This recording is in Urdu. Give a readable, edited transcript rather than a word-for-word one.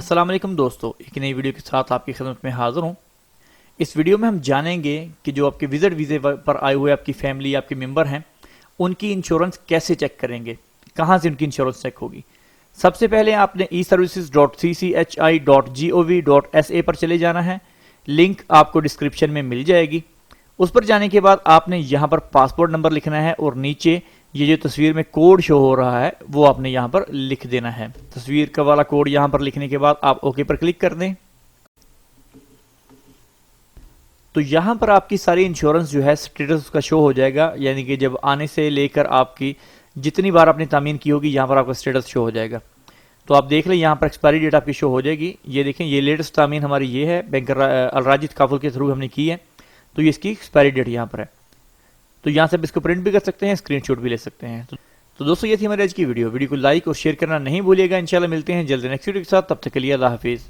السلام علیکم دوستو، ایک نئی ویڈیو کے ساتھ آپ کی خدمت میں حاضر ہوں۔ اس ویڈیو میں ہم جانیں گے کہ جو آپ کے وزٹ ویزے پر آئے ہوئے آپ کی فیملی، آپ کے ممبر ہیں، ان کی انشورنس کیسے چیک کریں گے، کہاں سے ان کی انشورنس چیک ہوگی۔ سب سے پہلے آپ نے eservices.cchi.gov.sa پر چلے جانا ہے، لنک آپ کو ڈسکرپشن میں مل جائے گی۔ اس پر جانے کے بعد آپ نے یہاں پر پاسپورٹ نمبر لکھنا ہے اور نیچے یہ جو تصویر میں کوڈ شو ہو رہا ہے وہ آپ نے یہاں پر لکھ دینا ہے۔ تصویر کا والا کوڈ یہاں پر لکھنے کے بعد آپ اوکے پر کلک کر دیں تو یہاں پر آپ کی ساری انشورنس جو ہے سٹیٹس کا شو ہو جائے گا، یعنی کہ جب آنے سے لے کر آپ کی جتنی بار آپ نے تامین کی ہوگی یہاں پر آپ کا سٹیٹس شو ہو جائے گا۔ تو آپ دیکھ لیں یہاں پر ایکسپائری ڈیٹ آپ کی شو ہو جائے گی۔ یہ دیکھیں، یہ لیٹسٹ تامین ہماری یہ ہے، بینکر الراجد کافل کے تھرو ہم نے کی ہے، تو یہ اس کی ایکسپائری ڈیٹ یہاں پر ہے۔ تو یہاں سے آپ اس کو پرنٹ بھی کر سکتے ہیں، اسکرین شاٹ بھی لے سکتے ہیں۔ تو دوستو یہ تھی ہماری آج کی ویڈیو کو لائک اور شیئر کرنا نہیں بھولیے گا۔ انشاءاللہ ملتے ہیں جلد نیکسٹ ویڈیو کے ساتھ، تب تک کے لیے اللہ حافظ۔